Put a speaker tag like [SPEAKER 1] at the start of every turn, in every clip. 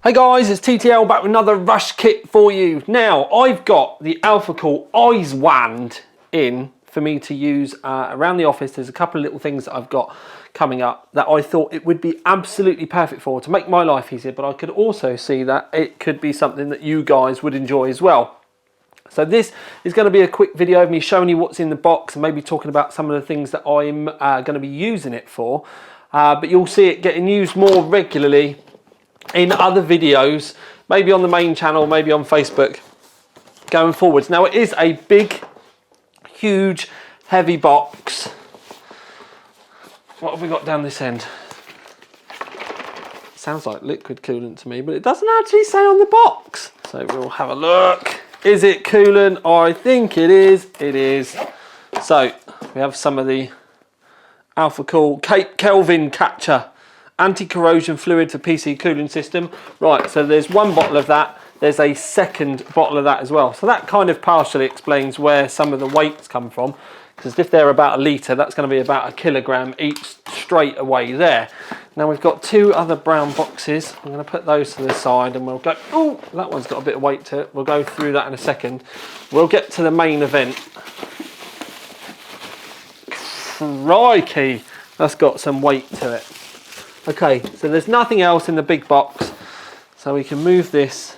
[SPEAKER 1] Hey guys, it's TTL back with another Rush kit for you. Now, I've got the Alphacool Eyes Wand in for me to use around the office. There's a couple of little things that I've got coming up that I thought it would be absolutely perfect for to make my life easier, but I could also see that it could be something that you guys would enjoy as well. So this is going to be a quick video of me showing you what's in the box and maybe talking about some of the things that I'm going to be using it for. But you'll see it getting used more regularly in other videos, maybe on the main channel, maybe on Facebook going forwards. Now it is a big, huge, heavy box. What have we got down this end? Sounds like liquid coolant to me, but it doesn't actually say on the box. So we'll have a look. Is it coolant? I think it is. It is. So we have some of the Alphacool Cape Kelvin Catcher anti-corrosion fluid for PC cooling system. Right, so there's one bottle of that. There's a second bottle of that as well. So that kind of partially explains where some of the weights come from, because if they're about a litre, that's going to be about 1 kilogram each straight away there. Now we've got two other brown boxes. I'm going to put those to the side and we'll go, oh, that one's got a bit of weight to it. We'll go through that in a second. We'll get to the main event. Crikey, that's got some weight to it. Okay, so there's nothing else in the big box, so we can move this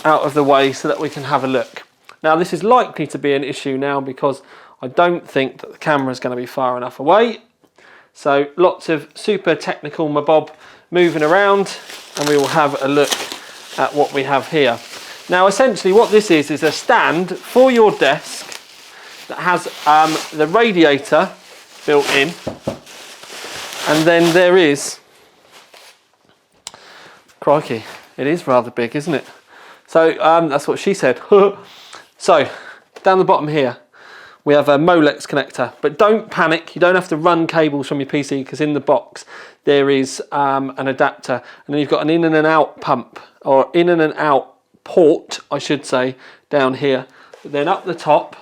[SPEAKER 1] out of the way so that we can have a look. Now this is likely to be an issue now because I don't think that the camera is going to be far enough away. So lots of super technical mabob moving around, and we will have a look at what we have here. Now essentially what this is a stand for your desk that has the radiator built in. And then there is, crikey, it is rather big, isn't it? So that's what she said. So down the bottom here, we have a Molex connector, but don't panic. You don't have to run cables from your PC because in the box there is an adapter, and then you've got an in and an out pump, or in and an out port, I should say, down here. But then up the top,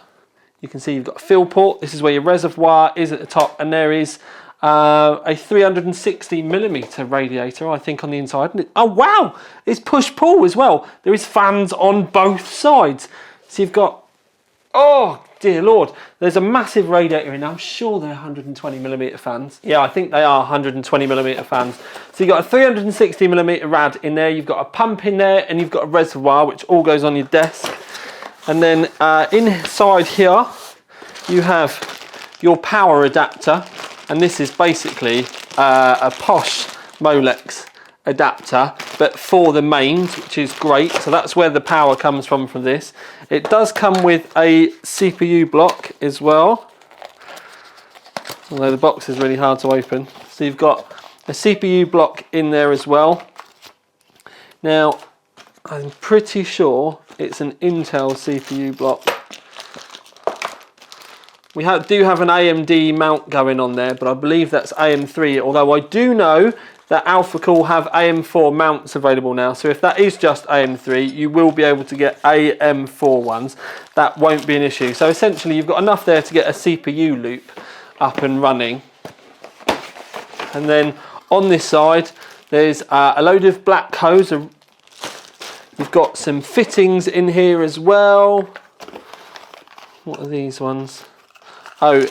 [SPEAKER 1] you can see you've got a fill port. This is where your reservoir is at the top, and there is a 360mm radiator, I think, on the inside. Oh wow, it's push-pull as well. There is fans on both sides. So you've got, oh dear Lord, there's a massive radiator in there. I'm sure they're 120mm fans. Yeah, I think they are 120mm fans. So you've got a 360mm rad in there, you've got a pump in there, and you've got a reservoir, which all goes on your desk. And then inside here, you have your power adapter. And this is basically a posh Molex adapter, but for the mains, which is great. So that's where the power comes from this. It does come with a CPU block as well, although the box is really hard to open. So you've got a CPU block in there as well. Now, I'm pretty sure it's an Intel CPU block. We do have an AMD mount going on there, but I believe that's AM3, although I do know that Alphacool have AM4 mounts available now, so if that is just AM3, you will be able to get AM4 ones. That won't be an issue. So essentially you've got enough there to get a CPU loop up and running. And then on this side, there's a load of black hose. You've got some fittings in here as well. What are these ones? Oh,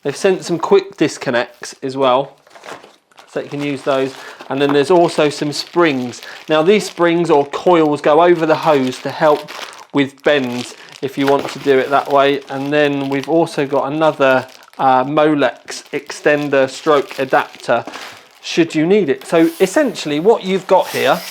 [SPEAKER 1] they've sent some quick disconnects as well, so you can use those. And then there's also some springs. Now these springs or coils go over the hose to help with bends if you want to do it that way. And then we've also got another Molex extender stroke adapter should you need it. So essentially what you've got here,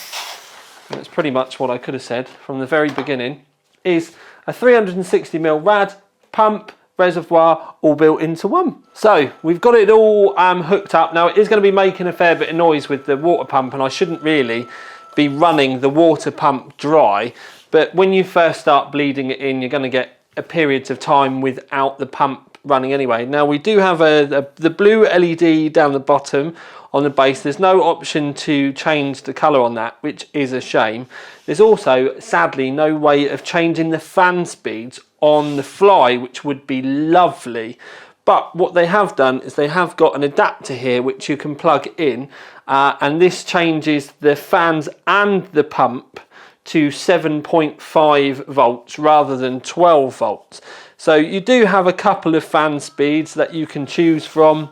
[SPEAKER 1] and it's pretty much what I could have said from the very beginning, is a 360mm rad, pump, reservoir, all built into one. So we've got it all hooked up. Now it is going to be making a fair bit of noise with the water pump, and I shouldn't really be running the water pump dry, but when you first start bleeding it in, you're going to get a periods of time without the pump running anyway. Now we do have the blue LED down the bottom on the base. There's no option to change the colour on that, which is a shame. There's also, sadly, no way of changing the fan speeds on the fly, which would be lovely, But what they have done is they have got an adapter here which you can plug in, and this changes the fans and the pump to 7.5 volts rather than 12 volts. So you do have a couple of fan speeds that you can choose from.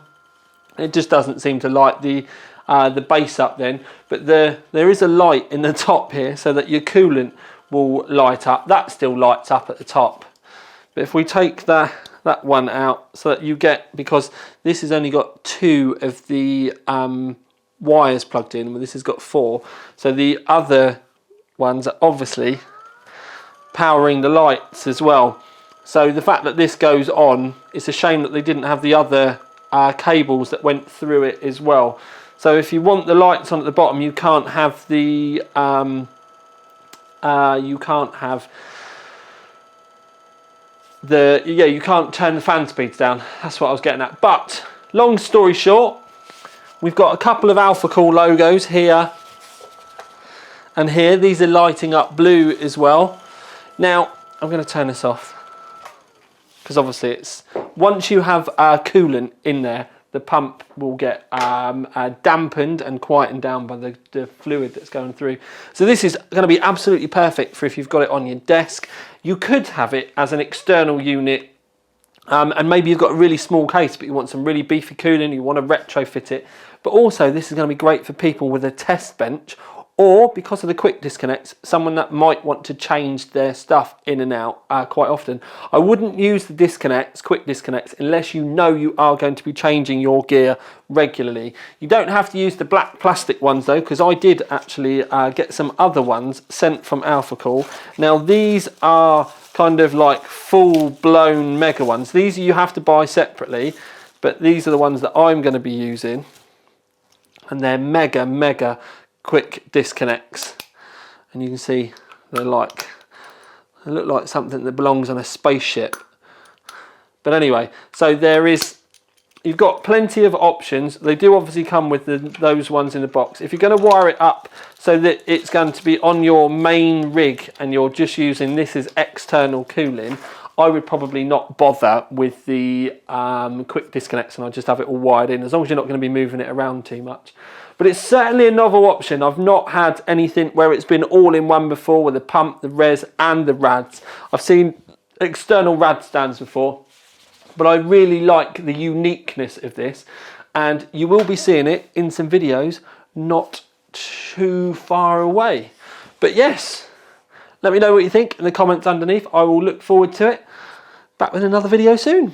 [SPEAKER 1] It just doesn't seem to light the base up then, but there is a light in the top here so that your coolant will light up. That still lights up at the top. But if we take that one out, so that you get, because this has only got 2 of the wires plugged in, and this has got 4, so the other ones are obviously powering the lights as well. So the fact that this goes on, it's a shame that they didn't have the other cables that went through it as well. So if you want the lights on at the bottom, you can't have the you can't turn the fan speeds down. That's what I was getting at. But long story short, we've got a couple of Alphacool logos here and here. These are lighting up blue as well. Now I'm going to turn this off, because obviously it's, once you have coolant in there, the pump will get dampened and quietened down by the fluid that's going through. So this is going to be absolutely perfect for if you've got it on your desk. You could have it as an external unit, and maybe you've got a really small case but you want some really beefy cooling, you want to retrofit it. But also this is going to be great for people with a test bench, or because of the quick disconnects, someone that might want to change their stuff in and out quite often. I wouldn't use the quick disconnects, unless you know you are going to be changing your gear regularly. You don't have to use the black plastic ones though, because I did actually get some other ones sent from Alphacool. Now these are kind of like full-blown mega ones. These you have to buy separately, but these are the ones that I'm going to be using, and they're mega quick disconnects, and you can see they look like something that belongs on a spaceship. But anyway, so you've got plenty of options. They do obviously come with those ones in the box. If you're going to wire it up so that it's going to be on your main rig and you're just using this as external cooling, I would probably not bother with the quick disconnects, and I'll just have it all wired in, as long as you're not going to be moving it around too much. But it's certainly a novel option. I've not had anything where it's been all in one before, with the pump, the res and the rads. I've seen external rad stands before, but I really like the uniqueness of this, and you will be seeing it in some videos not too far away. But yes, let me know what you think in the comments underneath. I will look forward to it. Back with another video soon.